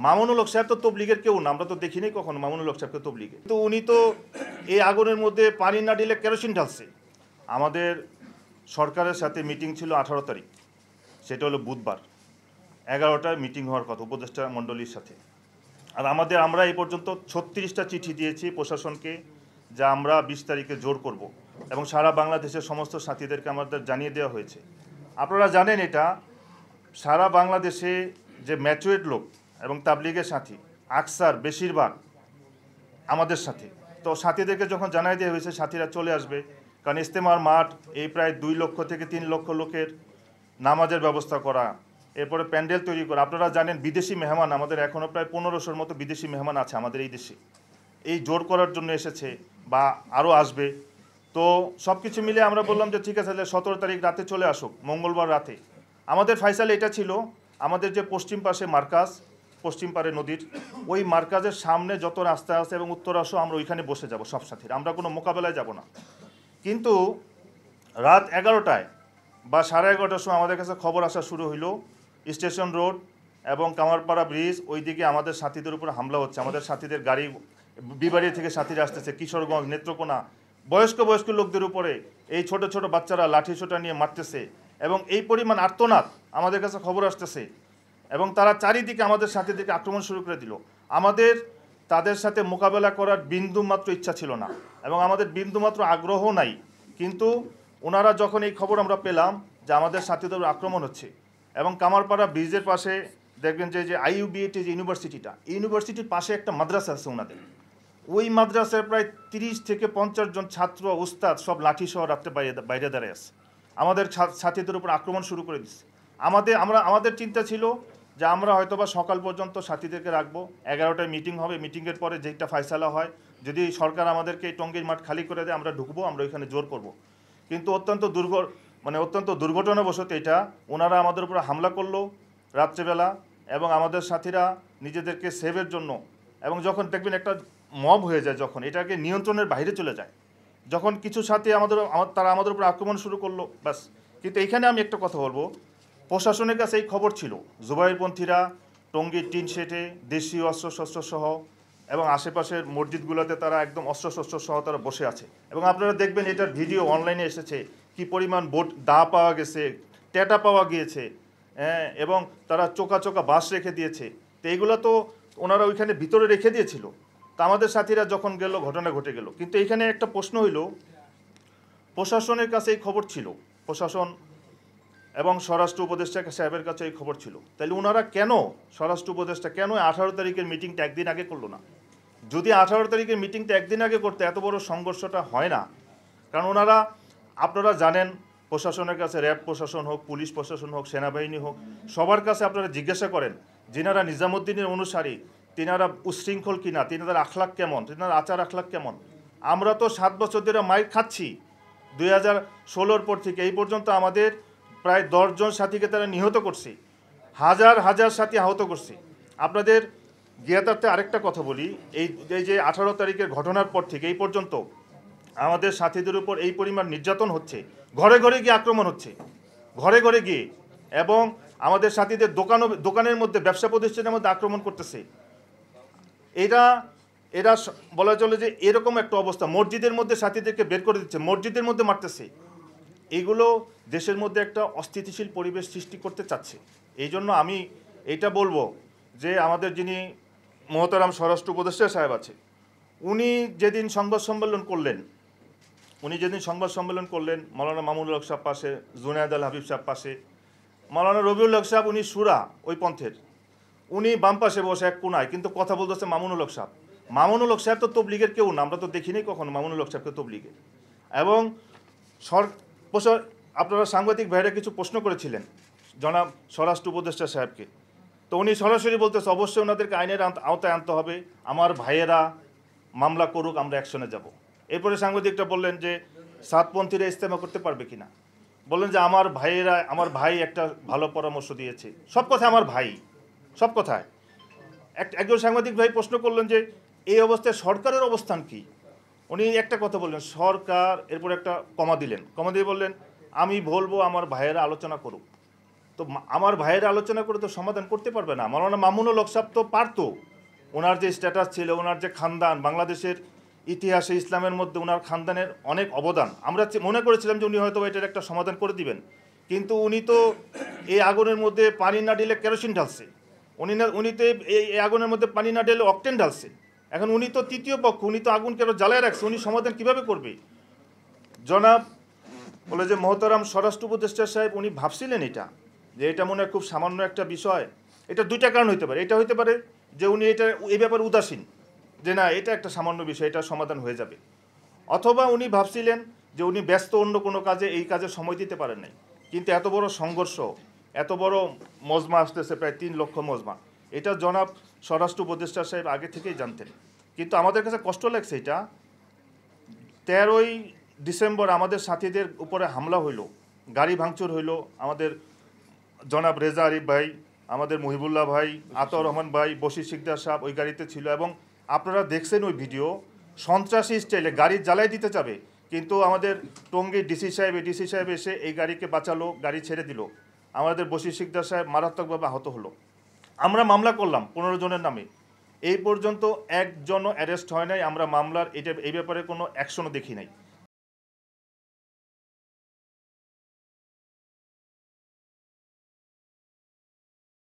মামুনুল হক সাহেব তো তবলিগের কেউ না, আমরা তো দেখিনি কখনো মামুনুল হক সাহেবকে তবলিগে। তো উনি তো এই আগুনের মধ্যে পানি না ঢেলে কেরোসিন ঢালছে। আমাদের সরকারের সাথে মিটিং ছিল 18 তারিখ, সেটা হলো বুধবার 11টায় মিটিং হওয়ার কথা উপদেষ্টা মণ্ডলীর সাথে। আর আমরা এই পর্যন্ত 36টা চিঠি দিয়েছি প্রশাসনকে, যা আমরা 20 তারিখে জোর করব এবং সারা বাংলাদেশের সমস্ত সাথীদেরকে আমাদের জানিয়ে দেওয়া হয়েছে। আপনারা জানেন এটা সারা বাংলাদেশে যে ম্যাচুরেট লোক এবং তাবলিগের সাথী আকসার বেশিরভাগ আমাদের সাথে। তো সাথীদেরকে যখন জানাই দেওয়া হয়েছে সাথীরা চলে আসবে, কারণ ইজতেমার মাঠ এই প্রায় 2 লক্ষ থেকে 3 লক্ষ লোকের নামাজের ব্যবস্থা করা, এরপরে প্যান্ডেল তৈরি করা। আপনারা জানেন বিদেশি মেহমান আমাদের এখনও প্রায় 1500-র মতো বিদেশি মেহমান আছে আমাদের এই দেশে, এই জোর করার জন্য এসেছে বা আরও আসবে। তো সব কিছু মিলে আমরা বললাম যে ঠিক আছে, তাহলে 17 তারিখ রাতে চলে আসুক, মঙ্গলবার রাতে। আমাদের ফাইসাল এটা ছিল, আমাদের যে পশ্চিম পাশে মার্কাজ, পশ্চিম পারে নদীর ওই মার্কাজের সামনে যত রাস্তা আছে এবং উত্তরাংশ আমরা ওইখানে বসে যাব সব সাথীরা, আমরা কোনো মোকাবেলায় যাব না। কিন্তু রাত 11টায় বা 11:30টার সময় আমাদের কাছে খবর আসা শুরু হইল স্টেশন রোড এবং কামারপাড়া ব্রিজ ওই দিকে আমাদের সাথীদের উপর হামলা হচ্ছে। আমাদের সাথীদের গাড়ি বিবাড়ি থেকে সাথীরা আসতেছে, কিশোরগঞ্জ, নেত্রকোনা, বয়স্ক লোকদের উপরে এই ছোট ছোট বাচ্চারা লাঠি ছোটা নিয়ে মারতেছে এবং এই পরিমাণ আর্তনাদ আমাদের কাছে খবর আসতেছে এবং তারা চারিদিকে আমাদের সাথীদেরকে আক্রমণ শুরু করে দিল। আমাদের তাদের সাথে মোকাবেলা করার বিন্দুমাত্র ইচ্ছা ছিল না এবং আমাদের বিন্দুমাত্র আগ্রহ নাই। কিন্তু ওনারা যখন এই খবর আমরা পেলাম যে আমাদের সাথীদের আক্রমণ হচ্ছে এবং কামারপাড়া ব্রিজের পাশে দেখবেন যে IUBAT যে ইউনিভার্সিটিটা, এই ইউনিভার্সিটির পাশে একটা মাদ্রাসা আছে ওনাদের, ওই মাদ্রাসায় প্রায় 30 থেকে 50 জন ছাত্র উস্তাদ সব লাঠি সহ রাত্রে বাইরে দাঁড়িয়ে আছে, আমাদের সাথীদের উপর আক্রমণ শুরু করে দিচ্ছে। আমাদের চিন্তা ছিল যে আমরা হয়তোবা সকাল পর্যন্ত সাথীদেরকে রাখবো, 11টায় মিটিং হবে, মিটিংয়ের পরে যেটা ফয়সালা হয়, যদি সরকার আমাদেরকে এই টঙ্গীর মাঠ খালি করে দেয় আমরা ঢুকবো, আমরা ওইখানে জোর করব। কিন্তু অত্যন্ত দুর্ঘটনাবশত এটা ওনারা আমাদের উপর হামলা করলো রাত্রেবেলা এবং আমাদের সাথীরা নিজেদেরকে সেভের জন্য, এবং যখন দেখবেন একটা মব হয়ে যায়, যখন এটাকে নিয়ন্ত্রণের বাইরে চলে যায়, যখন কিছু সাথী তারা আমাদের উপর আক্রমণ শুরু করলো ব্যাস। কিন্তু এখানে আমি একটা কথা বলবো, প্রশাসনের কাছে এই খবর ছিল জুবাইরপন্থীরা টঙ্গীর টিন শেটে দেশীয় অস্ত্রশস্ত্র সহ এবং আশেপাশের মসজিদগুলোতে তারা একদম অস্ত্রশস্ত্র সহ তারা বসে আছে এবং আপনারা দেখবেন এটার ভিডিও অনলাইনে এসেছে, কি পরিমাণ দা পাওয়া গেছে, ট্যাটা পাওয়া গিয়েছে, হ্যাঁ, এবং তারা চোকা বাঁশ রেখে দিয়েছে। তো এইগুলো তো ওনারা ওইখানে ভিতরে রেখে দিয়েছিল। তা আমাদের সাথীরা যখন গেল ঘটনা ঘটে গেল। কিন্তু এখানে একটা প্রশ্ন হইল, প্রশাসনের কাছে এই খবর ছিল, প্রশাসন এবং স্বরাষ্ট্র উপদেষ্টা সাহেবের কাছে এই খবর ছিল, তাহলে ওনারা কেন, স্বরাষ্ট্র উপদেষ্টা কেন 18 তারিখের মিটিংটা একদিন আগে করলো না? যদি 18 তারিখের মিটিংটা একদিন আগে করতে এত বড় সংঘর্ষটা হয় না। কারণ ওনারা, আপনারা জানেন, প্রশাসনের কাছে র্যাব প্রশাসন হোক, পুলিশ প্রশাসন হোক, সেনাবাহিনী হোক, সবার কাছে আপনারা জিজ্ঞাসা করেন যিনারা নিজামুদ্দিনের অনুসারী তিনারা উশৃঙ্খল কিনা, তিনাদের আখলাক কেমন, তিনার আচার আখলাক কেমন। আমরা তো 7 বছর ধরে মাইর খাচ্ছি 2016-র পর থেকে এই পর্যন্ত আমাদের প্রায় 10 জন সাথীকে তারা নিহত করছে, হাজার সাথী আহত করছে। আপনাদের জ্ঞাতার্থে আরেকটা কথা বলি, এই যে 18 তারিখের ঘটনার পর থেকে এই পর্যন্ত আমাদের সাথীদের উপর এই পরিমাণ নির্যাতন হচ্ছে, ঘরে ঘরে গিয়ে আক্রমণ হচ্ছে, ঘরে ঘরে গিয়ে, এবং আমাদের সাথীদের দোকানের মধ্যে, ব্যবসা প্রতিষ্ঠানের মধ্যে আক্রমণ করতেছে। এরা বলা চলে যে এরকম একটা অবস্থা, মসজিদের মধ্যে সাথীদেরকে বের করে দিচ্ছে, মসজিদের মধ্যে মারতেছে। এইগুলো দেশের মধ্যে একটা অস্থিতিশীল পরিবেশ সৃষ্টি করতে চাচ্ছে। এই জন্য আমি এইটা বলবো যে আমাদের যিনি মহতারাম স্বরাষ্ট্র উপদেষ্টা সাহেব আছে, উনি যেদিন সংবাদ সম্মেলন করলেন, মাওলানা মামুনুল হক সাহেব পাশে, জুনায়েদ আল হাবিব সাহেব পাশে, মাওলানা রবিউল হক সাহেব উনি সুরা ওই পন্থের, উনি বাম পাশে বসে এক কোনায়, কিন্তু কথা বলতেছে মামুনুল হক সাহেব। মামুনুল হক সাহেব তো তবলিগের কেউ না, আমরা তো দেখিনি কখনো মামুনুল হক সাহেবকে তবলিগে। এবং আপনারা সাংবাদিক ভাইরা কিছু প্রশ্ন করেছিলেন জনাব স্বরাষ্ট্র উপদেষ্টা সাহেবকে, তো উনি সরাসরি বলতেছে অবশ্যই ওনাদেরকে আইনের আওতায় আনতে হবে, আমার ভাইয়েরা মামলা করুক, আমরা অ্যাকশনে যাব। এরপরে সাংবাদিকটা বললেন যে সাতপন্থীরা ইস্তেমা করতে পারবে কিনা, বললেন যে আমার ভাই একটা ভালো পরামর্শ দিয়েছে। সব কথা আমার ভাই, সব কথায়। একজন সাংবাদিক ভাই প্রশ্ন করলেন যে এই অবস্থায় সরকারের অবস্থান কি। উনি একটা কথা বললেন সরকার, এরপর একটা কমা দিয়ে বললেন আমি বলবো আমার ভাইয়েরা আলোচনা করুক। তো আমার ভাইয়ের আলোচনা করে তো সমাধান করতে পারবে না। মাওলানা মামুনুল হক সাহেব তো পারতো, ওনার যে স্ট্যাটাস ছিল, ওনার যে খানদান, বাংলাদেশের ইতিহাসে ইসলামের মধ্যে ওনার খানদানের অনেক অবদান, আমরা মনে করেছিলাম যে উনি হয়তো এটার একটা সমাধান করে দিবেন। কিন্তু উনি তো এই আগুনের মধ্যে পানি না ঢেলে কেরোসিন ঢালছে, উনি তো এই আগুনের মধ্যে পানি না ঢেলে অকটেন ঢালছে। এখন উনি তো তৃতীয় পক্ষ, উনি তো আগুন কেন জ্বালায় রাখছে, উনি সমাধান কিভাবে করবে? জনাব বলে যে মহতারাম স্বরাষ্ট্র উপদেষ্টা সাহেব উনি ভাবছিলেন এটা, যে এটা মনে হয় খুব সামান্য একটা বিষয়। এটা দুইটা কারণ হতে পারে। এটা হতে পারে যে উনি এই ব্যাপারে উদাসীন, যে না এটা একটা সামান্য বিষয়, এটা সমাধান হয়ে যাবে। অথবা উনি ভাবছিলেন যে উনি ব্যস্ত অন্য কোনো কাজে, এই কাজে সময় দিতে পারেন নাই। কিন্তু এত বড় সংঘর্ষ, এত বড় মজমা আসতেছে, প্রায় 3 লক্ষ মজমা, এটা জনাব স্বরাষ্ট্র উপদেষ্টা সাহেব আগে থেকেই জানতেন। কিন্তু আমাদের কাছে কষ্ট লাগছে, এটা 13ই ডিসেম্বর আমাদের সাথীদের উপরে হামলা হইল, গাড়ি ভাঙচুর হইল। আমাদের জনাব রেজা আরিফ ভাই, আমাদের মহিবুল্লাহ ভাই, আতর রহমান ভাই, বশির শিকদার সাহেব ওই গাড়িতে ছিল। এবং আপনারা দেখছেন ওই ভিডিও, সন্ত্রাসী স্টাইলে গাড়ি জ্বালাই দিতে যাবে, কিন্তু আমাদের টঙ্গীর ডিসি সাহেব এসে এই গাড়িকে বাঁচালো, গাড়ি ছেড়ে দিল। আমাদের বশির শিকদার সাহেব মারাত্মকভাবে আহত হলো। আমরা মামলা করলাম 15 জনের নামে, এই পর্যন্ত একজনও অ্যারেস্ট হয় নাই। আমরা মামলার এই ব্যাপারে কোনো অ্যাকশনও দেখি নাই।